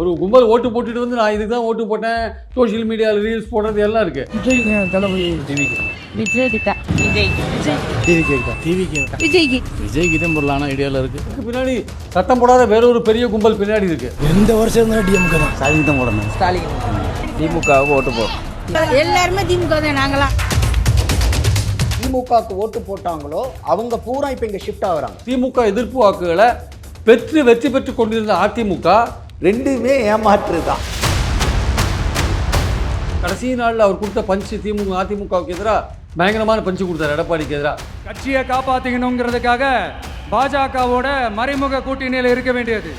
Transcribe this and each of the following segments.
ஒரு கும்பல் ஓட்டு போட்டுட்டு வந்து நான் இதுக்கு தான் ஓட்டு போட்டேன், சோஷியல் மீடியாவில் ரீல்ஸ் போடுறது எல்லாம் இருக்கு. விஜய்க்கு தான் பொருளான ஐடியாவில் இருக்கு. பின்னாடி சத்தம் போடாத வேற ஒரு பெரிய கும்பல் பின்னாடி இருக்கு. எந்த வருஷம் இருந்தாலும் டிஎம்கே தான். ஸ்டாலின் தான் போடணும். ஸ்டாலின் திமுகவுக்கு ஓட்டு போடும். எல்லாருமே திமுக தான். நாங்களாம் திமுகவுக்கு ஓட்டு போட்டாங்களோ அவங்க பூரா இப்போ இங்கே ஷிஃப்ட் ஆகுறாங்க. திமுக எதிர்ப்பு வாக்குகளை வெற்றி பெற்று கொண்டிருந்த அதிமுக ரெண்டுமே ஏமாற்று தான். கடைசி நாளில் அவர் கொடுத்த பஞ்சு அதிமுகவுக்கு எதிராக பயங்கரமான பஞ்சு கொடுத்தார் எடப்பாடிக்கு எதிராக. கட்சியை காப்பாற்றிக்கணுங்கிறதுக்காக பாஜகவோட மறைமுக கூட்டணியில் இருக்க வேண்டியது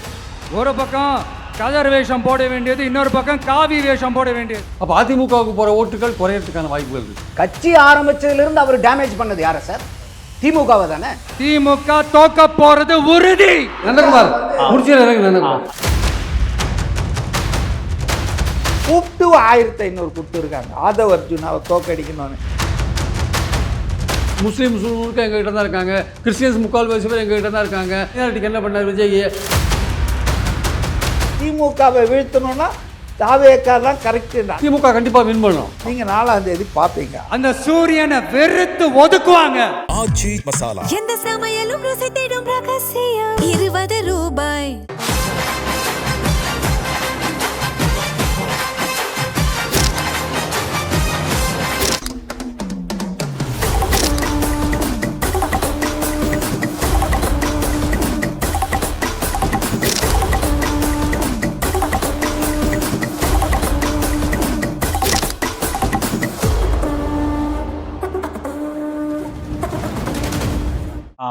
ஒரு பக்கம், கதர் வேஷம் போட வேண்டியது இன்னொரு பக்கம், காவி வேஷம் போட வேண்டியது. அப்போ அதிமுகவுக்கு போகிற ஓட்டுகள் குறையறதுக்கான வாய்ப்புகள் இருக்கு. கட்சி ஆரம்பிச்சதுலேருந்து அவர் டேமேஜ் பண்ணது யாரை சார்? திமுகவை தானே. திமுக தோக்க போறது உறுதி. நந்தகுமார் முடிச்சு நந்தகுமார் கூப்பிட்டு 1500 கொடுத்துருக்காங்க ஆதவ் அர்ஜுனாவை தோக்கடிக்கணும்னு. முஸ்லீம் முழுக்க எங்ககிட்ட தான் இருக்காங்க, கிறிஸ்டியன்ஸ் முக்கால்வாசி பேர் எங்ககிட்ட தான் இருக்காங்க. மைனாரிட்டிக்கு என்ன பண்ணார் விஜய்? திமுகவை வீழ்த்தணும்னா தாவேக்கா தான் கரெக்டு தான். திமுக கண்டிப்பாக வின் பண்ணணும். நீங்கள் 4ஆம் தேதி பார்ப்பீங்க. அந்த சூரியனை வெறுத்து ஒதுக்குவாங்க. ஆச்சி மசாலா எந்த சமையலும் ருசி தேடும் ரகசியம் 20 ரூபாய்.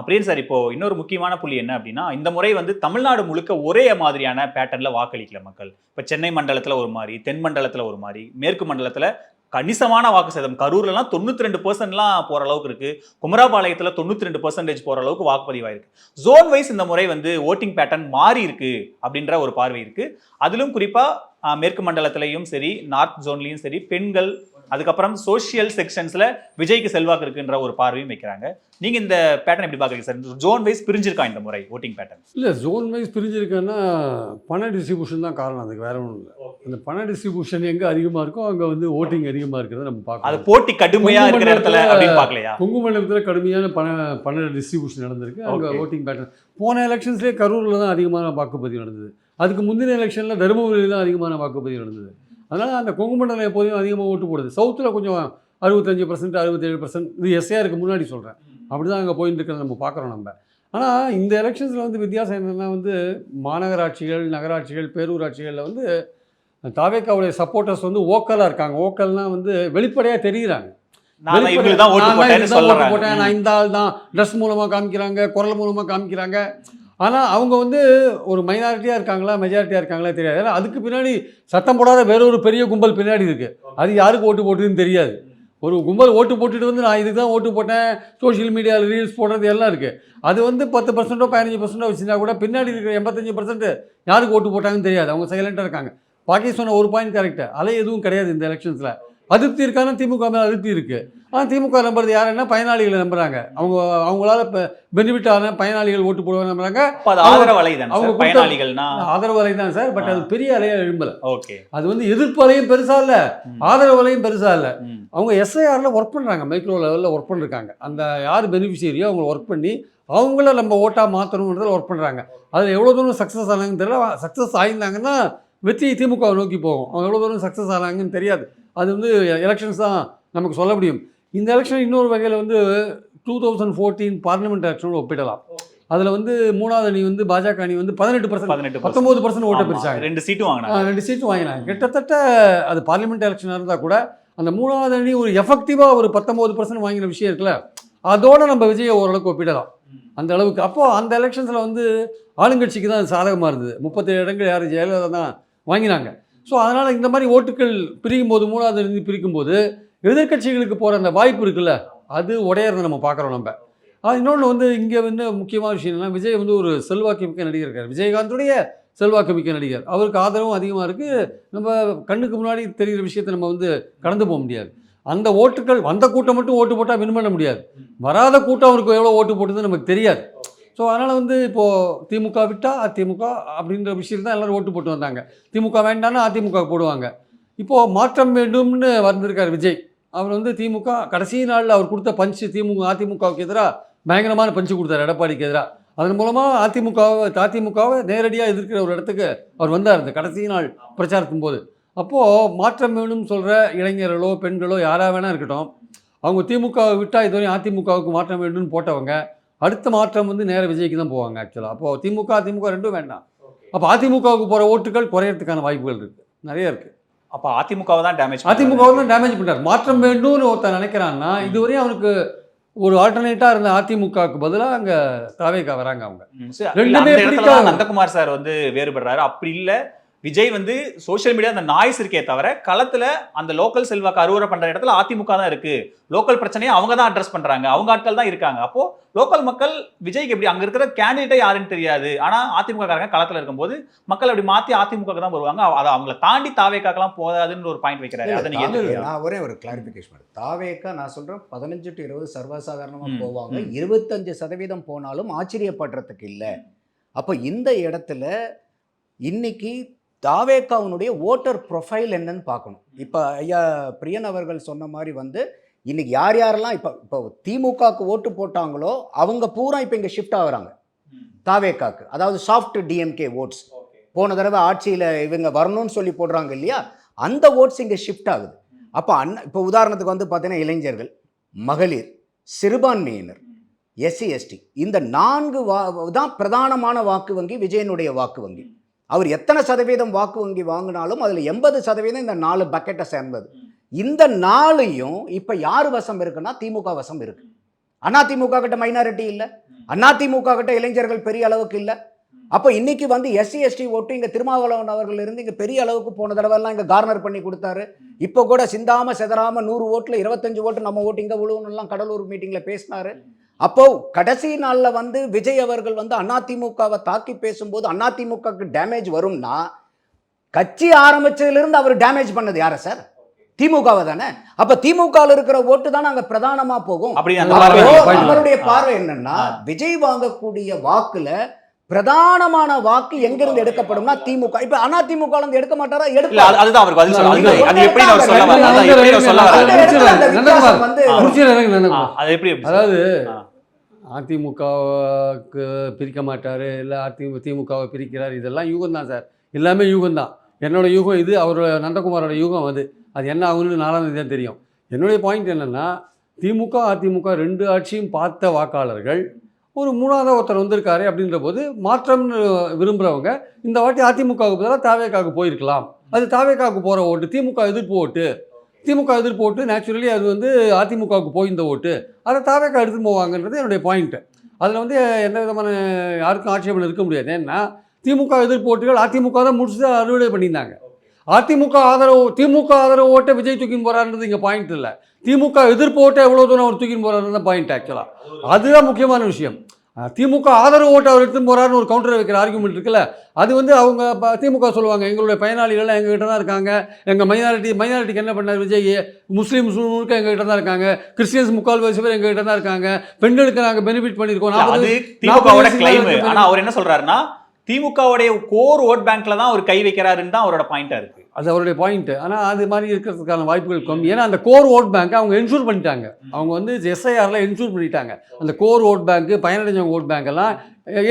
பிரியன் சார், இப்போ இன்னொரு முக்கியமான புள்ளி என்ன அப்படின்னா, இந்த முறை வந்து தமிழ்நாடு முழுக்க ஒரே மாதிரியான பேட்டர்ன்ல வாக்களிக்கல மக்கள். இப்போ சென்னை மண்டலத்துல ஒரு மாதிரி, தென் மண்டலத்துல ஒரு மாதிரி, மேற்கு மண்டலத்துல கணிசமான வாக்கு சதம், கரூர்லாம் 92% போற அளவுக்கு இருக்கு, குமராபாளையத்துல 92% போற அளவுக்கு வாக்குப்பதிவாயிருக்கு. ஜோன் வைஸ் இந்த முறை வந்து ஓட்டிங் பேட்டர்ன் மாறி இருக்கு அப்படின்ற ஒரு பார்வை இருக்கு. அதிலும் குறிப்பா மேற்கு மண்டலத்திலையும் சரி, நார்த் ஜோன்லையும் சரி, பெண்கள், அதுக்கப்புறம் சோசியல் செக்ஷன்ஸ்ல விஜய்க்கு செல்வாக்கு இருக்குன்ற ஒரு பார்வையும் வைக்கிறாங்க. நீங்க இந்த பேட்டர்ன் எப்படி பாக்குறீங்க சார்? ஜோன் வைஸ் பிரிஞ்சிருக்கா இந்த முறை ஓட்டிங் பேட்டர்ன்? இல்லை, ஜோன் வைஸ் பிரிஞ்சிருக்கேன்னா பண டிஸ்ட்ரிபியூஷன் தான் காரணம். அதுக்கு வேற ஒன்றும் இல்லை. அந்த பண டிஸ்ட்ரிபியூஷன் எங்க அதிகமாக இருக்கோ அங்கே வந்து ஓட்டிங் அதிகமாக இருக்கிறத நம்ம பார்க்கலாம். அது போட்டி கடுமையா இருக்கிற இடத்துல அப்படின்னு பார்க்கலையா? கொங்கு மண்டலத்தில் கடுமையான பண டிஸ்ட்ரிபியூஷன் நடந்திருக்கு. அங்கே ஓட்டிங் பேட்டர்ன் போன எலெக்ஷன்ஸ்லேயே கரூரில் தான் அதிகமான வாக்குப்பதிவு நடந்தது. அதுக்கு முந்தின எலெக்ஷனில் தருமபுரியில் தான் அதிகமான வாக்குப்பதிவு நடந்தது. அதனால் அந்த கொங்கு மண்டலம் எப்போதையும் அதிகமாக ஓட்டு போடுது. சவுத்தில் கொஞ்சம் 65%, 67%. இது எஸ்ஏஆருக்கு முன்னாடி சொல்கிறேன். அப்படி தான் அங்கே போயிட்டு இருக்கிறத நம்ம பார்க்குறோம் நம்ம. ஆனால் இந்த எலெக்ஷன்ஸில் வந்து வித்தியாசம் என்னென்னா வந்து மாநகராட்சிகள், நகராட்சிகள், பேரூராட்சிகளில் வந்து தாவேக்காவுடைய சப்போர்ட்டர்ஸ் வந்து ஓக்கலாக இருக்காங்க. ஓக்கல்னால் வந்து வெளிப்படையாக தெரிகிறாங்க. நான் இந்த ஆள் தான் ட்ரெஸ் மூலமாக காமிக்கிறாங்க, குரல் மூலமாக காமிக்கிறாங்க. ஆனால் அவங்க வந்து ஒரு மைனாரிட்டியாக இருக்காங்களா, மெஜாரிட்டியாக இருக்காங்களா தெரியாது. ஏன்னா அதுக்கு பின்னாடி சத்தம் போடாத வேற ஒரு பெரிய கும்பல் பின்னாடி இருக்குது. அது யாருக்கு ஓட்டு போட்டுதுன்னு தெரியாது. ஒரு கும்பல் ஓட்டு போட்டுட்டு வந்து நான் இதுக்கு தான் ஓட்டு போட்டேன், சோஷியல் மீடியாவில் ரீல்ஸ் போடுறது எல்லாம் இருக்குது. அது வந்து 10%, 15% வச்சுருந்தா கூட பின்னாடி இருக்கிற 85% யாருக்கு ஓட்டு போட்டாங்கன்னு தெரியாது. அவங்க சைலண்ட்டாக இருக்காங்க. பாக்கி சொன்ன ஒரு பாயிண்ட் கரெக்டு. அலை எதுவும் கிடையாது இந்த எலெக்ஷன்ஸில். அதிருப்தி இருக்கான திமுக மேலே அதிருப்தி இருக்குது. ஆனால் திமுக நம்புறது யாருன்னா பயனாளிகளை நம்புறாங்க. அவங்களால பெனிஃபிட் ஆன பயனாளிகள் ஓட்டு போடுவாங்க நம்புறாங்க. அவங்க ஆதரவு அலை தான் சார். பட் அது பெரிய அலையாக எழும்பலை. ஓகே, அது வந்து எதிர்ப்பு அலையும் பெருசா இல்லை, ஆதரவு அலையும் பெருசா இல்லை. அவங்க எஸ்ஐஆரில் ஒர்க் பண்ணுறாங்க, மைக்ரோ லெவலில் ஒர்க் பண்ணிருக்காங்க. அந்த யார் பெனிஃபிஷியரியோ அவங்க ஒர்க் பண்ணி அவங்கள நம்ம ஓட்டாக மாற்றணுன்றதில் ஒர்க் பண்ணுறாங்க. அதில் எவ்வளோ தூரம் சக்ஸஸ் ஆனாங்கன்னு தெரியல. சக்ஸஸ் ஆகியிருந்தாங்கன்னா வெற்றி திமுகவை நோக்கி போகும். அவங்க எவ்வளோ தூரம் சக்ஸஸ் ஆனாங்கன்னு தெரியாது. அது வந்து எலெக்ஷன்ஸ் தான் நமக்கு சொல்ல முடியும். இந்த எலெக்ஷன் இன்னொரு வகையில் வந்து 2014 பார்லிமெண்ட் எலெக்ஷனோடு ஒப்பிடலாம். அதில் வந்து மூணாவது அணி வந்து பாஜக அணி வந்து 19% ஓட்டை பிரிச்சாங்க. 2 சீட்டும் வாங்கினாங்க. கிட்டத்தட்ட அது பார்லிமெண்ட் எலெக்ஷனாக இருந்தால் கூட அந்த மூணாவது அணி ஒரு எஃபெக்டிவாக ஒரு 19% வாங்கின விஷயம் இருக்குல்ல, அதோடு நம்ம விஜயை ஓரளவுக்கு ஒப்பிடலாம் அந்த அளவுக்கு. அப்போது அந்த எலெக்ஷன்ஸில் வந்து ஆளுங்கட்சிக்கு தான் சாதகமாக இருந்தது. 37 இடங்கள் யார் ஜெயலலிதா தான் வாங்கினாங்க. ஸோ அதனால் இந்த மாதிரி ஓட்டுகள் பிரிக்கும் போது, மூணாவது அணி பிரிக்கும் போது எதிர்கட்சிகளுக்கு போகிற அந்த வாய்ப்பு இருக்குல்ல, அது உடையறதை நம்ம பார்க்குறோம் நம்ம. இன்னொன்று வந்து இங்கே வந்து முக்கியமான விஷயம் என்னன்னா, விஜய் வந்து ஒரு செல்வாக்கு மிக்க நடிகர் இருக்கார். விஜயகாந்துடைய செல்வாக்கு மிக்க நடிகர். அவருக்கு ஆதரவும் அதிகமாக இருக்குது. நம்ம கண்ணுக்கு முன்னாடி தெரிகிற விஷயத்தை நம்ம வந்து கடந்து போக முடியாது. அந்த ஓட்டுகள் வந்த கூட்டம் மட்டும் ஓட்டு போட்டால் வின் பண்ண முடியாது. வராத கூட்டம் அவருக்கு எவ்வளோ ஓட்டு போட்டுதுன்னு நமக்கு தெரியாது. ஸோ அதனால் வந்து இப்போது திமுக விட்டா அதிமுக அப்படின்ற விஷயம் தான் எல்லோரும் ஓட்டு போட்டு வந்தாங்க. திமுக வேண்டாம்னா அதிமுக போடுவாங்க. இப்போது மாற்றம் வேண்டும்னு வந்திருக்கார் விஜய். அவர் வந்து திமுக கடைசி நாளில் அவர் கொடுத்த பஞ்சு அதிமுகவுக்கு எதிராக பயங்கரமான பஞ்சு கொடுத்தார் எடப்பாடிக்கு எதிராக. அதன் மூலமாக அதிமுகவை நேரடியாக எதிர்க்கிற ஒரு இடத்துக்கு அவர் வந்தார் இந்த கடைசி நாள் பிரச்சாரத்தின் போது. அப்போது மாற்றம் வேணும்னு சொல்கிற இளைஞர்களோ பெண்களோ யாராக வேணா இருக்கட்டும், அவங்க திமுகவை விட்டால் இதுவரையும் அதிமுகவுக்கு மாற்றம் வேண்டும்னு போட்டவங்க அடுத்த மாற்றம் வந்து நேர விஜய்க்கு தான் போவாங்க ஆக்சுவலாக. அப்போது அதிமுக ரெண்டும் வேண்டாம். அப்போ அதிமுகவுக்கு போகிற ஓட்டுகள் குறையறதுக்கான வாய்ப்புகள் இருக்குது, நிறைய இருக்குது. அப்போ அதிமுகவை தான் டேமேஜ் பண்ணுறார். மாற்றம் வேண்டும்னு ஒருத்தர் நினைக்கிறான்னா இதுவரையும் அவனுக்கு ஒரு ஆல்டர்னேட்டாக இருந்த அதிமுகவுக்கு பதிலாக அங்கே தாவேகா வராங்க. அவங்க ரெண்டுமே நந்தகுமார் சார் வந்து வேறுபடுறாரு. அப்படி இல்லை, விஜய் வந்து சோஷியல் மீடியா அந்த நாய்ஸ் இருக்கே தவிர களத்துல அந்த லோக்கல் செல்வாக்கு அறுவடை பண்ற இடத்துல அதிமுக தான் இருக்கு. லோக்கல் பிரச்சனையை அவங்க தான் அட்ரஸ் பண்றாங்க, அவங்க ஆட்கள் தான் இருக்காங்க. அப்போ லோக்கல் மக்கள் விஜய்க்கு எப்படி அங்க இருக்கிற கேண்டிடேட்டே யாருன்னு தெரியாது, ஆனா அதிமுக காரங்க களத்துல இருக்கும்போது மக்கள் அப்படி மாத்தி அதிமுக தான் வருவாங்க. அதை அவங்கள தாண்டி தாவேக்காக்கெல்லாம் போதாதுன்னு ஒரு பாயிண்ட் வைக்கிறாரு. அதை நீங்க நான் ஒரே ஒரு கிளாரிபிகேஷன், தாவேக்கா நான் சொல்றேன் 15 to 20 சர்வசாதாரணமா போவாங்க. 25% போனாலும் ஆச்சரியப்படுறதுக்கு இல்லை. அப்போ இந்த இடத்துல இன்னைக்கு தாவேக்காவுடைய ஓட்டர் ப்ரொஃபைல் என்னன்னு பார்க்கணும். இப்போ ஐயா பிரியன் அவர்கள் சொன்ன மாதிரி வந்து இன்னைக்கு யாரெல்லாம் இப்போ திமுகவுக்கு ஓட்டு போட்டாங்களோ அவங்க பூரா இப்போ இங்கே ஷிஃப்ட் ஆகுறாங்க தாவேக்காக்கு. அதாவது சாஃப்ட் டிஎம்கே ஓட்ஸ், போன தடவை ஆட்சியில் இவங்க வரணும்னு சொல்லி போடுறாங்க இல்லையா, அந்த ஓட்ஸ் இங்கே ஷிஃப்ட் ஆகுது. அப்போ இப்போ உதாரணத்துக்கு வந்து பார்த்தீங்கன்னா இளைஞர்கள், மகளிர், சிறுபான்மையினர், எஸ்சி எஸ்டி, இந்த 4 தான் பிரதானமான வாக்கு வங்கி விஜயனுடைய வாக்கு வங்கி. அவர் எத்தனை சதவீதம் வாக்கு வங்கி வாங்கினாலும் அதில் 80% இந்த 4 பக்கெட்டை சேர்ந்தது. இந்த 4ஐயும் இப்போ யார் வசம் இருக்குன்னா திமுக வசம் இருக்கு. அதிமுக கிட்ட மைனாரிட்டி இல்லை, அதிமுக கிட்ட இளைஞர்கள் பெரிய அளவுக்கு இல்லை. அப்போ இன்னைக்கு வந்து எஸ்சி எஸ்டி ஓட்டு இங்கே திருமாவளவன் அவர்கள் இருந்து இங்கே பெரிய அளவுக்கு போன தடவைலாம் இங்கே கார்னர் பண்ணி கொடுத்தாரு. இப்போ கூட சிந்தாம செதறாம 100 ஓட்டில் 25 ஓட்டு நம்ம ஓட்டு இங்கே விழுவணும்லாம் கடலூர் மீட்டிங்கில் பேசினாரு. அப்போ கடைசி நாளில் வந்து விஜய் அவர்கள் வந்து அதிமுகவை தாக்கி பேசும்போது அதிமுகவுக்கு டேமேஜ் வரும்னா கட்சி ஆரம்பிச்சதுலேருந்து அவர் டேமேஜ் பண்ணது யாரை சார்? திமுகவை தானே. அப்ப திமுகவில் இருக்கிற ஓட்டு தான் அங்க பிரதானமா போகும். அவருடைய பார்வை என்னன்னா விஜய் வாங்கக்கூடிய வாக்குல பிரதானமான வாக்கு எங்கிருந்து எடுக்கப்படும்னா திமுக. இப்ப அதிமுக இருந்து எடுக்க மாட்டாரா? அதுதான் அவர் பதில் சொல்றாரு. அது எப்படி அவர் அதாவது அதிமுகவுக்கு பிரிக்க மாட்டாரு, இல்லை திமுகவை பிரிக்கிறார், இதெல்லாம் யூகம் தான் சார், எல்லாமே யூகம் தான். என்னோட யூகம் இது, அவரோட நந்தகுமாரோட யூகம் அது என்ன ஆகுன்னு 4ஆம் தேதி தான் தெரியும். என்னுடைய பாயிண்ட் என்னென்னா திமுக அதிமுக 2 ஆட்சியும் பார்த்த வாக்காளர்கள் ஒரு 3ஆவது ஒருத்தர் வந்திருக்காரு அப்படின்ற போது மாற்றம்னு விரும்புகிறவங்க இந்த வாட்டி அதிமுகவுக்கு பதிலாக தாவேக்காவுக்கு போயிருக்கலாம். அது தாவேக்காவுக்கு போகிற ஓட்டு திமுக எதிர்ப்பு ஓட்டு நேச்சுரலி அது வந்து அதிமுகவுக்கு போயிருந்த ஓட்டு, அதை தாவேக்கா எடுத்துன்னு போவாங்கன்றது என்னுடைய பாயிண்ட்டு. அதில் வந்து எந்த விதமான யாருக்கும் ஆட்சேபனை இருக்க முடியாது. ஏன்னா திமுக எதிர்ப்பு ஓட்டுகள் அதிமுக தான் முடிச்சு அறுவடை பண்ணியிருந்தாங்க. திமுக ஆதரவு ஓட்டை விஜய் தூக்கின்னு போகிறாருன்றது இங்கே பாயிண்ட் இல்லை. திமுக எதிர்ப்பு ஓட்டை எவ்வளோ தூரம் அவர் தூக்கின்னு போகிறாருன்னு தான் பாயிண்ட். ஆக்சுவலாக அதுதான் முக்கியமான விஷயம். திமுக ஆதரவு ஓட்டை அவர் எடுத்துன்னு போகிறாருன்னு ஒரு கவுண்டர் வைக்கிற ஆர்குமெண்ட் இருக்குல்ல, அது வந்து அவங்க திமுக சொல்லுவாங்க எங்களுடைய பயனாளிகள்லாம் எங்ககிட்ட தான் இருக்காங்க, எங்கள் மைனாரிட்டிக்கு என்ன பண்ணார் விஜய், முஸ்லீம்ஸ் முழுக்க எங்ககிட்ட தான் இருக்காங்க, கிறிஸ்டியன்ஸ் 3/4 பேர் எங்ககிட்ட தான் இருக்காங்க, பெண்களுக்கு நாங்கள் பெனிஃபிட் பண்ணியிருக்கோம். ஆனால் அவர் என்ன சொல்கிறாருன்னா திமுகவுடைய கோர் ஓட் பேங்க்ல தான் அவர் கை வைக்கிறாருன்னு தான் அவரோட பாயிண்டா இருக்கு. அது அவருடைய பாயிண்ட். ஆனால் அது மாதிரி இருக்கிறதுக்கான வாய்ப்புகள் கம்மி. ஏன்னா அந்த கோர் ஓட் பேங்க் அவங்க என்ஷூர் பண்ணிட்டாங்க. அவங்க வந்து எஸ்ஐஆரில் என்ஷூர் பண்ணிட்டாங்க. அந்த கோர் ஓட் பேங்க்கு பயனடைஞ்சவங்க ஓட் பேங்க் எல்லாம்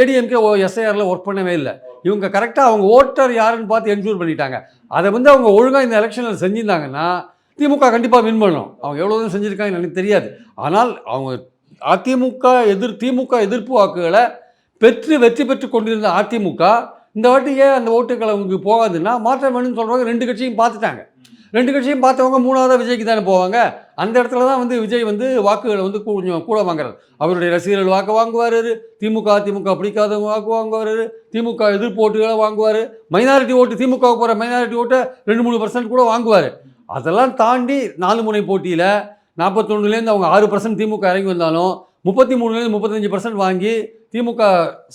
ஏடிஎம்கே எஸ்ஐஆரில் ஒர்க் பண்ணவே இல்லை. இவங்க கரெக்டாக அவங்க ஓட்டர் யாருன்னு பார்த்து என்ஷூர் பண்ணிட்டாங்க. அதை வந்து அவங்க ஒழுங்காக இந்த எலெக்ஷனில் செஞ்சிருந்தாங்கன்னா திமுக கண்டிப்பாக வின் பண்ணணும். அவங்க எவ்வளோ தான் செஞ்சுருக்காங்கன்னு எனக்கு தெரியாது. ஆனால் அவங்க திமுக எதிர்ப்பு வாக்குகளை வெற்றி பெற்று கொண்டிருந்த அதிமுக இந்த வாட்டி ஏன் அந்த ஓட்டுக்களை அவங்களுக்கு போகாதுன்னா மாற்றம் வேணும்னு சொல்கிறவங்க 2 கட்சியும் பார்த்துட்டாங்க. 2 கட்சியும் பார்த்தவங்க 3ஆவதாக விஜய்க்கு தானே போவாங்க. அந்த இடத்துல தான் வந்து விஜய் வந்து வாக்குகளை வந்து கொஞ்சம் கூட வாங்குறாரு. அவருடைய ரசிகர்கள் வாக்கு வாங்குவார், அதிமுக பிடிக்காதவங்க வாக்கு வாங்குவார், திமுக எதிர்ப்பு ஓட்டுகளை வாங்குவார், மைனாரிட்டி ஓட்டு திமுகவுக்கு போகிற மைனாரிட்டி ஓட்டை 2-3% கூட வாங்குவார். அதெல்லாம் தாண்டி 4 முனை போட்டியில் 41லேருந்து அவங்க 6% திமுக இறங்கி வந்தாலும் 33லேருந்து 35% வாங்கி திமுக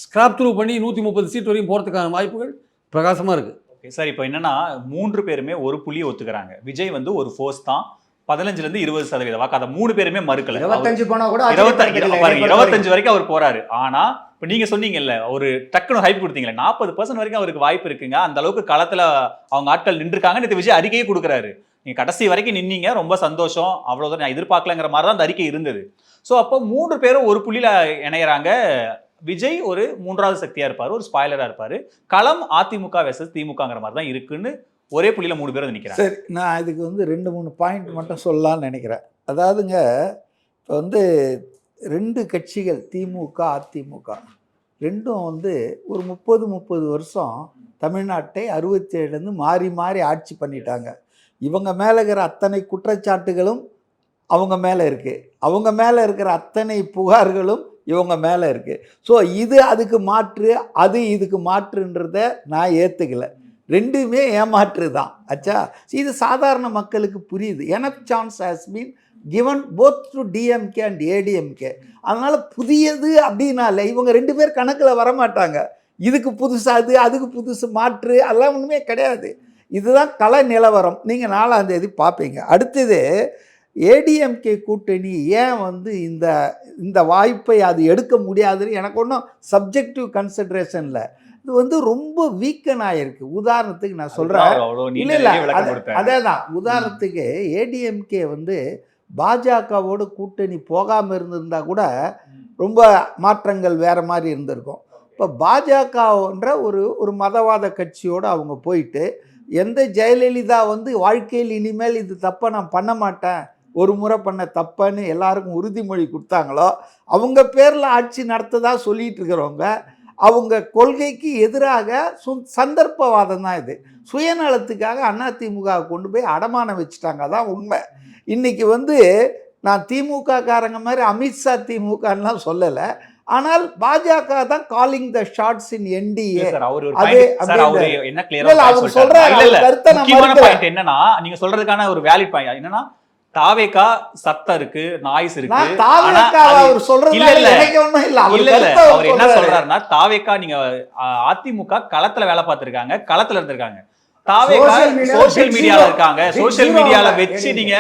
ஸ்கிராப் த்ரூ பண்ணி 130 சீட் வரையும் போகிறதுக்கான வாய்ப்புகள் பிரகாசமாக இருக்குது. ஓகே சார், இப்போ என்னன்னா 3 பேருமே ஒரு புள்ளியை ஒத்துக்கிறாங்க. விஜய் வந்து ஒரு ஃபோர்ஸ் தான் 15லேருந்து 20% வாக்கு. அதை 3 பேருமே மறுக்கல. 25 போனா கூட 25 வரைக்கும் அவர் போறாரு. ஆனா இப்போ நீங்க சொன்னீங்கல்ல ஒரு டக்குனு ஹைப் கொடுத்தீங்களே 40% வரைக்கும் அவருக்கு வாய்ப்பு இருக்குங்க, அந்த அளவுக்கு களத்துல அவங்க ஆட்கள் நின்றுருக்காங்க. நேற்று விஜய் அறிக்கையே கொடுக்குறாரு, நீங்க கடைசி வரைக்கும் நின்னீங்க, ரொம்ப சந்தோஷம், அவ்வளவுதான், நான் எதிர்பார்க்கலங்கிற மாதிரி தான் அந்த அறிக்கை இருந்தது. ஸோ அப்போ 3 பேரும் ஒரு புள்ளியில இணையறாங்க. விஜய் ஒரு 3வது சக்தியா இருப்பாரு, ஒரு ஸ்பாய்லரா இருப்பாரு. களம் அதிமுக வெர்சஸ் திமுகங்கிற மாதிரி தான் இருக்குன்னு ஒரே புள்ளியில 3 பேரும் நினைக்கிறாங்க. சரி, நான் இதுக்கு வந்து 2-3 பாயிண்ட் மட்டும் சொல்லலாம்னு நினைக்கிறேன். அதாவதுங்க, இப்போ வந்து 2 கட்சிகள் திமுக அதிமுக ரெண்டும் வந்து ஒரு 30 வருஷம் தமிழ்நாட்டை 67லேருந்து மாறி மாறி ஆட்சி பண்ணிட்டாங்க. இவங்க மேலே இருக்கிற அத்தனை குற்றச்சாட்டுகளும் அவங்க மேலே இருக்குது, அவங்க மேலே இருக்கிற அத்தனை புகார்களும் இவங்க மேலே இருக்குது. ஸோ இது அதுக்கு மாற்று, அது இதுக்கு மாற்றுன்றத நான் ஏற்றுக்கலை. ரெண்டுமே ஏமாற்று தான் ஆச்சா. இது சாதாரண மக்களுக்கு புரியுது. Enough chance has been given both to DMK and ADMK. அதனால் புதியது அப்படின்னால இவங்க 2 பேர் கணக்கில் வரமாட்டாங்க. இதுக்கு புதுசாக அது, அதுக்கு புதுசு மாற்று, அதெல்லாம் ஒன்றுமே கிடையாது. இதுதான் கள நிலவரம். நீங்கள் 4ஆம் தேதி பார்ப்பீங்க. அடுத்தது ஏடிஎம்கே கூட்டணி ஏன் வந்து இந்த வாய்ப்பை அது எடுக்க முடியாதுன்னு எனக்கு ஒன்றும் சப்ஜெக்டிவ் கன்சிடரேஷனில் இது வந்து ரொம்ப வீக்கன் ஆகிருக்கு. உதாரணத்துக்கு நான் சொல்கிறேன், இல்லை அதே தான். உதாரணத்துக்கு ஏடிஎம்கே வந்து பாஜகவோட கூட்டணி போகாமல் இருந்திருந்தா கூட ரொம்ப மாற்றங்கள் வேறு மாதிரி இருந்திருக்கும். இப்போ பாஜகன்ற ஒரு மதவாத கட்சியோடு அவங்க போயிட்டு, எந்த ஜெயலலிதா வந்து வாழ்க்கையில் இனிமேல் இது தப்பை நான் பண்ண மாட்டேன், ஒரு முறை பண்ண தப்பன்னு எல்லாருக்கும் உறுதிமொழி கொடுத்தாங்களோ, அவங்க பேரில் ஆட்சி நடத்ததா சொல்லிட்டு இருக்கிறவங்க அவங்க கொள்கைக்கு எதிராக சந்தர்ப்பவாதம் தான் இது. சுயநலத்துக்காக அதிமுக கொண்டு போய் அடமானம் வச்சுட்டாங்க. அதான் உண்மை. இன்றைக்கி வந்து நான் திமுக காரங்க மாதிரி அமித்ஷா திமுகலாம் சொல்லலை, ஆனால் பாஜக தான் calling the shots in NDA. என்னன்னா நீங்க சொல்றதுக்கான ஒரு வேலிட் பாயிண்ட் என்னன்னா, தாவேகா சத்தம் இருக்கு, நாய்ஸ் இருக்கு. அவர் என்ன சொல்றாருன்னா, தாவேகா நீங்க அதிமுக களத்துல வேலை பார்த்திருக்காங்க, களத்துல இருந்திருக்காங்க. தாவேகா சோசியல் மீடியால இருக்காங்க, சோசியல் மீடியால வச்சு நீங்க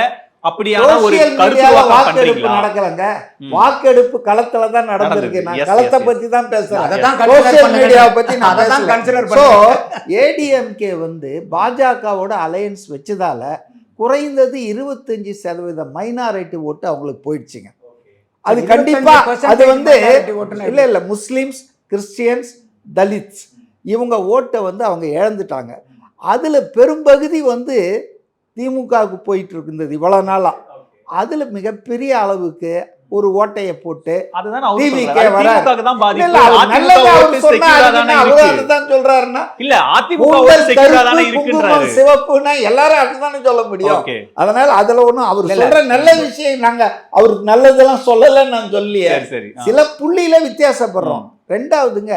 அப்படியான ஒரு வாக்கெடுப்பு நடக்கலங்க. வாக்கெடுப்பு களத்துல தான் நடந்திருக்கு. நான் களத்தை பத்தி தான் பேசுறேன், சோசியல் மீடியாவை பத்தி நான் பேசுறேன். ஏடிஎம்கே வந்து பாஜகவோட அலையன்ஸ் வச்சதால குறைந்தது 25% மைனாரிட்டி ஓட்டு அவங்களுக்கு போயிடுச்சுங்க. அது கண்டிப்பா அது வந்து இல்லை முஸ்லிம்ஸ், கிறிஸ்டியன்ஸ், தலித்ஸ் இவங்க ஓட்டை வந்து அவங்க இழந்துட்டாங்க. அதில் பெரும்பகுதி வந்து திமுகவுக்கு போயிட்டு இருந்தது இவ்வளோ நாளாக. அதில் மிகப்பெரிய அளவுக்கு ஒரு ஓட்டையை போட்டு சிவப்புன்னா எல்லாரும் அதுதானே சொல்ல முடியும். அதனால அதுல ஒண்ணும் அவர் சொல்ற நல்ல விஷயம் நாங்க அவர் நல்லதெல்லாம் சொல்லலன்னு நான் சொல்லியே, சில புள்ளியில வித்தியாசப்படுறோம். ரெண்டாவதுங்க,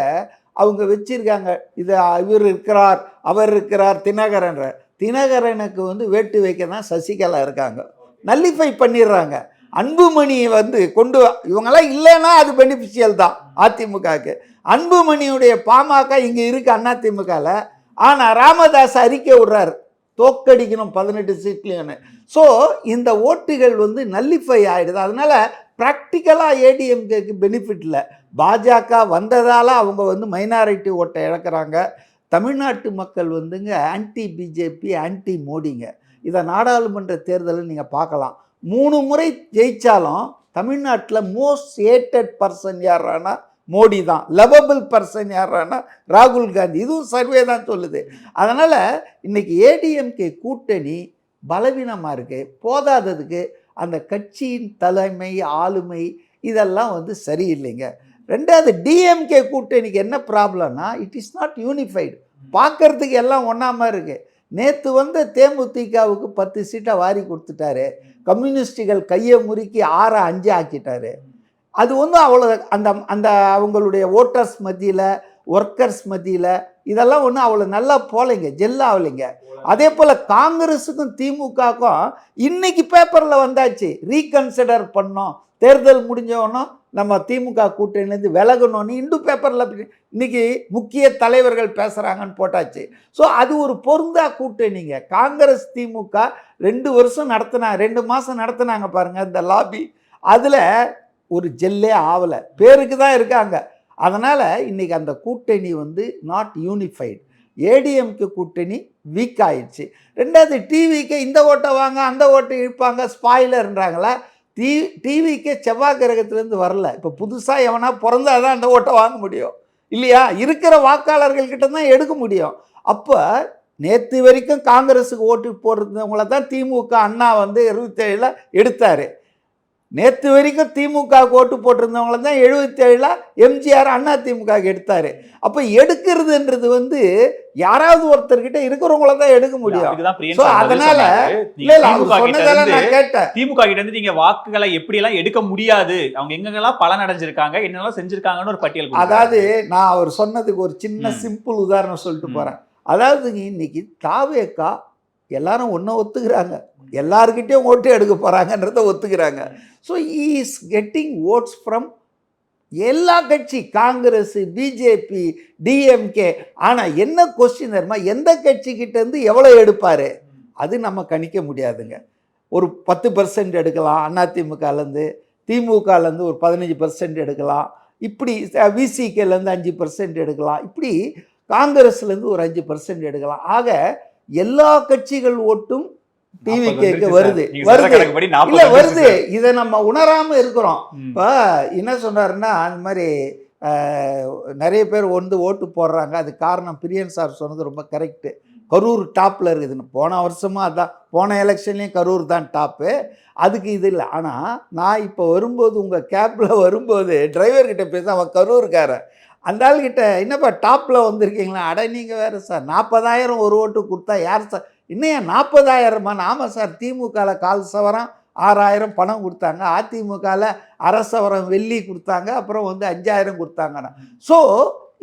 அவங்க வச்சிருக்காங்க இது இவர் இருக்கிறார் அவர் இருக்கிறார் தினகரனுக்கு வந்து வேட்டு வைக்க தான் சசிகலா இருக்காங்க. நல்லிஃபை பண்ணிடுறாங்க. அன்புமணியை வந்து கொண்டு இவங்கெல்லாம் இல்லைன்னா அது பெனிஃபிஷியல் தான் அதிமுகவுக்கு. அன்புமணியுடைய பாமக இங்கே இருக்கு அதிமுகவில். ஆனால் ராமதாஸ் அறிக்கை விடுறார் தோக்கடிக்கணும் 18 சீட்லையுன்னு. ஸோ இந்த ஓட்டுகள் வந்து நல்லிஃபை ஆகிடுது. அதனால் ப்ராக்டிக்கலாக ஏடிஎம்கேக்கு பெனிஃபிட் இல்லை. பாஜக வந்ததால் அவங்க வந்து மைனாரிட்டி ஓட்டை இழக்கிறாங்க. தமிழ்நாட்டு மக்கள் வந்துங்க ஆன்டி பிஜேபி, ஆன்டி மோடிங்க. இதை நாடாளுமன்ற தேர்தலில் நீங்கள் பார்க்கலாம். 3 முறை ஜெயித்தாலும் தமிழ்நாட்டில் மோஸ்ட் ஹேட்டட் பர்சன் யாரானா மோடி தான், லவபிள் பர்சன் யாரானா ராகுல் காந்தி. இதுவும் சர்வே தான் சொல்லுது. அதனால் இன்றைக்கி ஏடிஎம்கே கூட்டணி பலவீனமாக இருக்குது. போதாததுக்கு அந்த கட்சியின் தலைமை, ஆளுமை இதெல்லாம் வந்து சரியில்லைங்க. ரெண்டாவது, டிஎம்கே கூட்டணிக்கு என்ன ப்ராப்ளம்னா, இட் இஸ் நாட் யூனிஃபைடு. பார்க்கறதுக்கு எல்லாம் ஒன்றா மாதிரி இருக்குது. நேற்று வந்து தேமுதிகவுக்கு 10 சீட்டை வாரி கொடுத்துட்டாரு. கம்யூனிஸ்டுகள் கையை முறுக்கி 6-5 ஆக்கிட்டாரு. அது வந்து அவ்வளோ அந்த அவங்களுடைய ஓட்டர்ஸ் மத்தியில், ஒர்க்கர்ஸ் மத்தியில் இதெல்லாம் ஒன்றும் அவ்வளோ நல்லா போகலைங்க, ஜெல்லாகலைங்க. அதே போல் காங்கிரஸுக்கும் திமுகவுக்கும் இன்னைக்கு பேப்பரில் வந்தாச்சு, ரீகன்சிடர் பண்ணோம், தேர்தல் முடிஞ்சவொன்னும் நம்ம திமுக கூட்டணிலேருந்து விலகணும்னு இந்து பேப்பரில் இன்றைக்கி முக்கிய தலைவர்கள் பேசுகிறாங்கன்னு போட்டாச்சு. ஸோ அது ஒரு பொருந்தா கூட்டணிங்க. காங்கிரஸ் திமுக 2 வருஷம் நடத்தினாங்க, 2 மாதம் நடத்தினாங்க பாருங்கள் இந்த லாபி. அதில் ஒரு ஜெல்லே ஆகலை, பேருக்கு தான் இருக்காங்க. அதனால் இன்றைக்கி அந்த கூட்டணி வந்து நாட் யூனிஃபைடு. ஏடிஎம்கே கூட்டணி வீக் ஆயிடுச்சு. ரெண்டாவது டிவிக்கு இந்த ஓட்டை வாங்க அந்த ஓட்டை இழுப்பாங்க ஸ்பாயிலர்ன்றாங்களா. டிவிக்கே செவ்வாய் கிரகத்துலேருந்து வரல. இப்போ புதுசாக எவனா பிறந்தா தான் அந்த ஓட்டை வாங்க முடியும் இல்லையா? இருக்கிற வாக்காளர்கள்கிட்ட தான் எடுக்க முடியும். அப்போ நேற்று வரைக்கும் காங்கிரஸுக்கு ஓட்டு போடுறவங்கள தான் திமுக அண்ணா வந்து 77 எடுத்தார். நேற்று வரைக்கும் திமுக ஓட்டு போட்டிருந்தவங்கள தான் 77 எம்ஜிஆர் அண்ணா திமுக எடுத்தார். அப்போ எடுக்கிறதுன்றது வந்து யாராவது ஒருத்தர்கிட்ட இருக்கிறவங்கள தான் எடுக்க முடியும். So, அதனால சொன்னதெல்லாம் நான் கேட்டேன். திமுக கிட்ட இருந்து நீங்க வாக்குகளை எப்படி எல்லாம் எடுக்க முடியாது, அவங்க எங்கெல்லாம் பலன் அடைஞ்சிருக்காங்க, என்னெல்லாம் செஞ்சிருக்காங்கன்னு ஒரு பட்டியல். அதாவது நான் அவர் சொன்னதுக்கு ஒரு சின்ன சிம்பிள் உதாரணம் சொல்லிட்டு போறேன். அதாவது இன்னைக்கு தாவேக்கா எல்லாரும் ஒன்றை ஒத்துக்கிறாங்க, எல்லாருக்கிட்டையும் ஓட்டு எடுக்க போகிறாங்கன்றத ஒத்துக்கிறாங்க. So is getting votes from எல்லா கட்சி, காங்கிரஸ், பிஜேபி, டிஎம்கே. ஆனால் என்ன கொஸ்டின் தெரியுமா, எந்த கட்சிக்கிட்டேருந்து எவ்வளோ எடுப்பார் அது நம்ம கணிக்க முடியாதுங்க. ஒரு 10% எடுக்கலாம் அதிமுகலேருந்து, திமுகலேருந்து ஒரு 15% எடுக்கலாம், இப்படி விசிகேலேருந்து 5% எடுக்கலாம், இப்படி காங்கிரஸ்லேருந்து ஒரு 5% எடுக்கலாம். ஆக எல்லா கட்சிகள் ஓட்டும் டிவிகேக்கு வருது. இதை நம்ம உணராம இருக்கிறோம். இப்போ என்ன சொன்னாருன்னா, அந்த மாதிரி நிறைய பேர் வந்து ஓட்டு போடுறாங்க. அது காரணம் பிரியன் சார் சொன்னது ரொம்ப கரெக்டு. கரூர் டாப்பில் இருக்குதுன்னு. போன வருஷமாக அதான், போன எலெக்ஷன்லேயும் கரூர் தான் டாப்பு. அதுக்கு இது இல்லை. ஆனால் நான் இப்போ வரும்போது உங்கள் கேப்பில் வரும்போது டிரைவர்கிட்ட பேச, அவன் கரூர்காரன், அந்த ஆள்கிட்ட என்னப்பா டாப்பில் வந்திருக்கீங்களா? அட நீங்கள் வேறு சார், 40,000 ஒரு ஓட்டு கொடுத்தா யார் சார்? இன்னையா 40,000மா? ஆமாம் சார், திமுகவில் 1/4 சவரம் 6,000 பணம் கொடுத்தாங்க, அதிமுகவில் 1/2 சவரம் வெள்ளி கொடுத்தாங்க, அப்புறம் வந்து 5,000 கொடுத்தாங்கண்ணா. ஸோ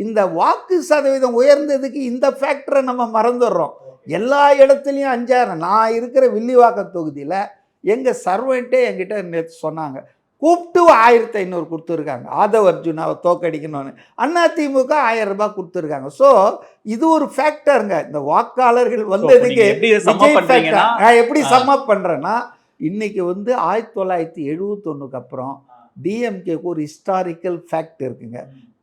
இந்த வாக்கு சதவீதம் உயர்ந்ததுக்கு இந்த ஃபேக்டரை நம்ம மறந்துடுறோம். எல்லா இடத்துலையும் 5,000. நான் இருக்கிற வில்லிவாக்கம் தொகுதியில் எங்கள் சர்வெண்ட்டே என்கிட்ட நேற்று சொன்னாங்க, கூப்பிட்டு 1,500 கொடுத்துருக்காங்க ஆதவ் அர்ஜுனாவை தோக்கடிக்கணும்னு. அதிமுக 1000 ரூபாய் கொடுத்துருக்காங்க. ஸோ இது ஒரு ஃபேக்டருங்க. இந்த வாக்காளர்கள் வந்ததுக்கு எப்படி சம்மப் பண்ணுறேன்னா, இன்னைக்கு வந்து 1971க்கு அப்புறம் டிஎம்கேக்கு ஒரு ஹிஸ்டாரிக்கல் ஃபேக்ட் இருக்குங்க.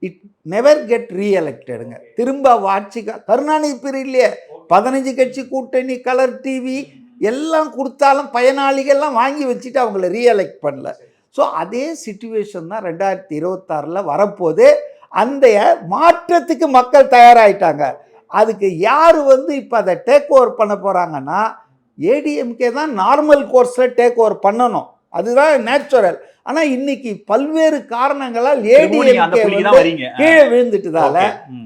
இட் நெவர் கெட் ரீஎலெக்டடுங்க. திரும்ப ஆட்சிக்கு கருணாநிதி பீரியட்லேயே 15 கட்சி கூட்டணி, கலர் டிவி எல்லாம் கொடுத்தாலும் பயனாளிகள்லாம் வாங்கி வச்சுட்டு அவங்கள ரீஎலெக்ட் பண்ணல. ஸோ அதே சிச்சுவேஷன் தான் 2026 வரப்போது. அந்த மாற்றத்துக்கு மக்கள் தயாராகிட்டாங்க. அதுக்கு யார் வந்து இப்போ அதை டேக் ஓவர் பண்ண போகிறாங்கன்னா, ஏடிஎம்கே தான் நார்மல் கோர்ஸில் டேக் ஓவர் பண்ணணும், அதுதான் நேச்சுரல். ஆனால் இன்னைக்கு பல்வேறு காரணங்களால் ஏடிஎம்கே கீழே விழுந்துட்டதால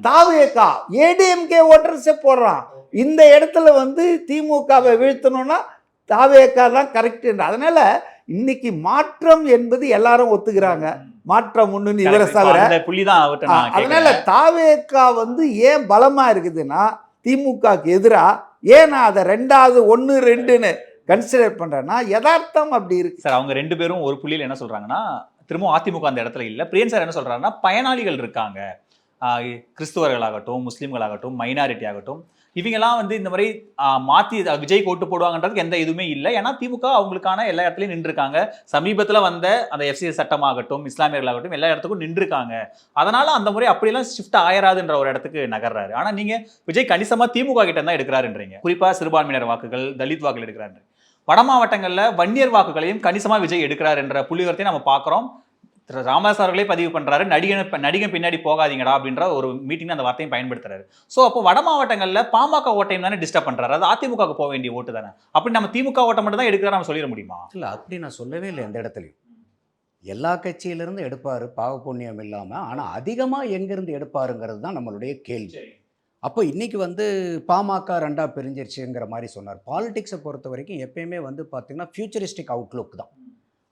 தாவேகா ஏடிஎம்கே ஓட்டர்ஸே போடுறான். இந்த இடத்துல வந்து திமுகவை வீழ்த்தணும்னா தாவேகா தான் கரெக்ட். அதனால இன்னைக்கு மாற்றம் என்பது எல்லாரும் ஒத்துக்கிறாங்க. மாற்றம் ஒண்ணுன்னு இவரை தவிர. அதனால தாவேகா வந்து ஏன் பலமா இருக்குதுன்னா, திமுகக்கு எதிரா ஏன் நான் அதை 2வது 1 2ன்னு கன்சிடர் பண்றேன்னா, யதார்த்தம் அப்படி இருக்கு சார். அவங்க 2 பேரும் ஒரு புள்ளியில் என்ன சொல்றாங்கன்னா, திரும்ப அதிமுக அந்த இடத்துல இல்லை. பிரியன் சார் என்ன சொல்றாருன்னா, பயனாளிகள் இருக்காங்க, கிறிஸ்துவர்களாகட்டும், முஸ்லீம்களாகட்டும், மைனாரிட்டி ஆகட்டும், இவங்கெல்லாம் வந்து இந்த மாதிரி மாற்றி விஜய்க்கு ஓட்டு போடுவாங்கன்றதுக்கு எந்த இதுவுமே இல்லை. ஏன்னா திமுக அவங்களுக்கான எல்லா இடத்துலையும் நின்றுருக்காங்க. சமீபத்தில் வந்த அந்த FCS சட்டமாகட்டும், இஸ்லாமியர்களாகட்டும், எல்லா இடத்துக்கும் நின்றுருக்காங்க. அதனால அந்த முறை அப்படியெல்லாம் ஷிஃப்ட் ஆயிராதுன்ற ஒரு இடத்துக்கு நகர்றாரு. ஆனால் நீங்கள் விஜய் கணிசமாக திமுக கிட்ட தான் எடுக்கிறாருன்றீங்க. குறிப்பாக சிறுபான்மையினர் வாக்குகள், தலித் வாக்குகள் எடுக்கிறாரு. வட மாவட்டங்களில் வன்னியர் வாக்குகளையும் கணிசமாக விஜய் எடுக்கிறார் என்ற புள்ளிவரத்தை நம்ம பார்க்குறோம். ராமதாஸ் அவர்களே பதிவு பண்றாரு, நடிகன் பின்னாடி போகாதீங்கடா அப்படின்ற ஒரு மீட்டிங் அந்த வார்த்தையும் பயன்படுத்துறாரு. ஸோ அப்போ வட மாவட்டங்களில் பாமக ஓட்டையும் தானே டிஸ்டர்ப் பண்றாரு, அது அதிமுக போக வேண்டிய ஓட்டு தானே. அப்படி நம்ம திமுக ஓட்டம் மட்டும் தான் எடுக்கிறா நம்ம சொல்லிட முடியுமா? இல்லை, அப்படி நான் சொல்லவே இல்லை. எந்த இடத்துலையும் எல்லா கட்சியிலிருந்து எடுப்பார், பாவ புண்ணியம் இல்லாமல். ஆனால் அதிகமாக எங்கேருந்து எடுப்பாருங்கிறது தான் நம்மளுடைய கேள்வி. அப்போ இன்றைக்கி வந்து பாமக 2ஆக பிரிஞ்சிருச்சுங்கிற மாதிரி சொன்னார். பாலிடிக்ஸை பொறுத்த வரைக்கும் எப்பயுமே வந்து பார்த்திங்கன்னா ஃபியூச்சரிஸ்டிக் அவுட்லுக் தான்.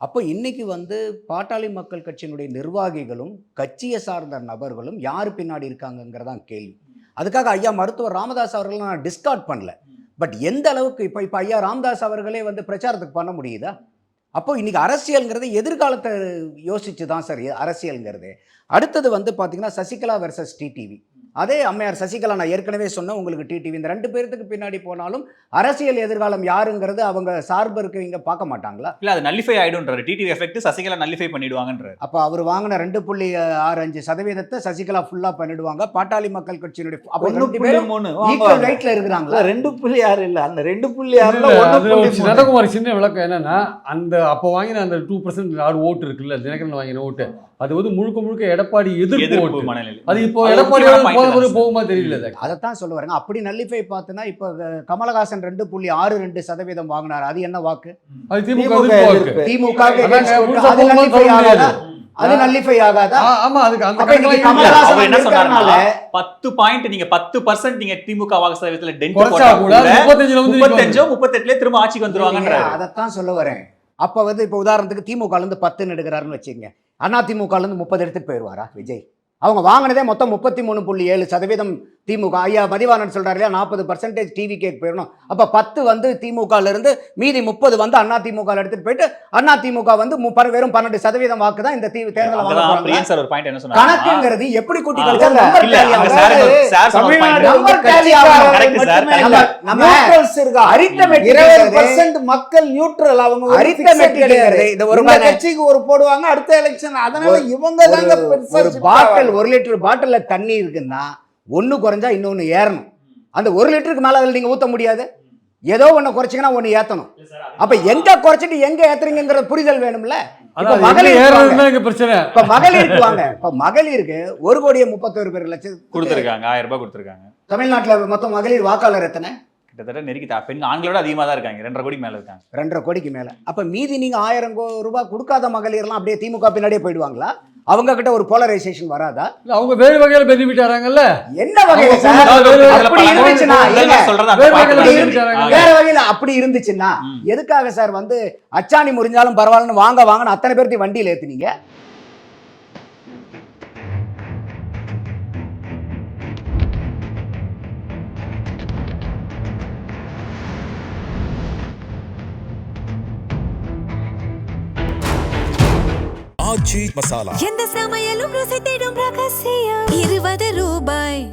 அப்போ இன்றைக்கி வந்து பாட்டாளி மக்கள் கட்சியினுடைய நிர்வாகிகளும் கட்சியை சார்ந்த நபர்களும் யார் பின்னாடி இருக்காங்கங்கிறதான் கேள்வி. அதுக்காக ஐயா மருத்துவர் ராமதாஸ் அவர்களை நான் டிஸ்கார்ட் பண்ணல. பட் எந்த அளவுக்கு இப்போ ஐயா ராமதாஸ் அவர்களே வந்து பிரச்சாரத்துக்கு பண்ண முடியுதா? அப்போ இன்றைக்கி அரசியல்ங்கிறது எதிர்காலத்தை யோசித்து தான் சார் அரசியல்ங்கிறது. அடுத்தது வந்து பார்த்திங்கன்னா சசிகலா வெர்சஸ் டிடிவி. அதே அம்மையார் சசிகலா, நான் ஏற்கனவே சொன்னேன் உங்களுக்கு டிடிவி, இந்த 2 பேருக்கு பின்னாடி போனாலும் அரசியல் எதிர்காலம் யாருங்கிறது அவங்க சார்பு இருக்கவங்க பார்க்க மாட்டாங்களா? இல்ல அது நல்லிஃபை ஆயிடும்ன்றாரு. டிடிவி எஃபெக்ட் சசிகலா நல்லிஃபை பண்ணிடுவாங்கன்றாரு. அப்போ அவர் வாங்கின 2.65% சசிகலா ஃபுல்லா பண்ணிடுவாங்க. பாட்டாளி மக்கள் கட்சியினுடைய அப்போ 1.3 ஈக்குவல் ரைட்ல இருக்கிறாங்களா? 2.6 இல்ல, அந்த 2.6ல 1.3. நந்தகுமார் சின்ன விளக்கம் என்னன்னா, அந்த அப்போ வாங்கின அந்த 2% ஓட்டு இருக்குல்ல, தினகரன் வாங்கின ஓட்டு, அது வந்து முழுக்க எடப்பாடி எதிர்ப்பு ஓட்டு. மனநிலை. அது இப்போ அது எடப்பாடி முக்கியமான point தான் போகுமா தெரியல. அதைத்தான் சொல்ல வரேங்க. அப்படி நல்லிஃபை பார்த்தனா இப்போ கமலஹாசன் 2.62% வாங்கினார். அது என்ன வாக்கு? அது திமுக எதிர்ப்பு. திமுக அதாங்க, முழுசா போகுமா சொல்ல முடியாது. அது நல்லிஃபை ஆகாதா? ஆமா, அதுக்கு அந்த அப்ப இன்னைக்கு கணக்கெல்லாம் இல்ல. கமலஹாசன் அவர் என்ன சொன்னாருன்னா, இருக்கிறனால 10 பாயிண்ட் நீங்க 10% நீங்க திமுக வாக்கு சதவீதத்துல டென்ட் குறைச்சா போட்டா கூட கூட 35 வந்து 35 38 திரும்ப ஆட்சிக்கு வந்துருவாங்கன்றாரு. அதைத்தான் சொல்ல வரேன். அப்ப வந்து இப்போ உதாரணத்துக்கு திமுகல இருந்து 10 எடுக்கிறாருன்னு வச்சுக்கங்க. அதிமுகல இருந்து 30 எடுத்துட்டு போயிடுவாரா விஜய்? அவங்க வாங்கினதே மொத்தம் 33.7% திமுக. ஐயா மதிவாணன் சொல்றாரு இல்லையா, 40% டிவி கேக் போயிடணும். அப்ப 10 வந்து திமுகல இருந்து மீதி 30 வந்து அதிமுக எடுத்துட்டு போயிட்டு அதிமுக வந்து வெறும் 12% வாக்கு தான் இந்த தேர்தல் அங்கதான் பிரியன் சார் ஒரு பாயிண்ட் என்ன சொன்னாரு? கணக்குங்கிறது எப்படி கூட்டி கழிச்சா இல்ல, நம்பர் இல்ல, டேலி அங்க ஆகாது. சார் சொன்ன ஒரு point. நம்பர் டேலி ஆகாது. Correct sir, correct. நம்ம நியூட்ரல்ஸ் இருக்கா? arithmetic 20% மக்கள் நியூட்ரல். அவங்க ஒரு arithmetic fixed கிடையாது. இந்த ஒரு இந்த கட்சிக்கு ஒரு போடுவாங்க, அடுத்த எலெக்ஷன். அதனால இவங்க தாங்க பெருசா ஒரு பாட்டில் 1 லிட்டர் பாட்டில்ல தண்ணி இருக்குன்னா ஒண்ணு குறைஞ்சா இன்னொன்னு ஏறணும். அந்த 1 லிட்டருக்கு மேல அதில் நீங்க ஊத்த முடியாது. ஏதோ ஒண்ணு குறைச்சிங்கன்னா ஒண்ணு ஏத்தணும். அப்ப எங்க குறைச்சிட்டு எங்க ஏத்துறீங்கிற புரிதல் வேணும்ல. இப்ப மகளிர் பிரச்சனை. இப்ப மகளிருக்கு வாங்க. இப்ப மகளிருக்கு 1,31,00,000 கொடுத்திருக்காங்க. 1000 ரூபாய் கொடுத்திருக்காங்க. தமிழ்நாட்டுல மொத்தம் மகளிர் வாக்காளர் எத்தனை? கிட்டத்தட்ட நெருக்கி பெண் ஆண்களோட அதிகமா தான் இருக்காங்க. 2.5 கோடி மேல இருக்காங்க. 2.5 கோடிக்கு மேல. அப்ப மீதி நீங்க 1000 ரூபாய் கொடுக்காத மகளிர்லாம் அப்படியே திமுக பின்னாடியே போயிடுவாங்களா? அவங்க கிட்ட ஒரு போலரைசேஷன் வராதா? அவங்க வேறு வகையில பெனிஃபிட் ஆறாங்கல்ல. என்ன வகையில சார்? அப்படி இருந்துச்சுன்னா வேற வகையில அப்படி இருந்துச்சுன்னா எதுக்காக சார் வந்து அச்சாணி முறிஞ்சாலும் பரவாயில்லன்னு வாங்கன்னு அத்தனை பேர்த்தையும் வண்டியில ஏத்துனீங்க? எந்த சமையலும் ருசி தேடும் ரகசியம் 20 ரூபாய்.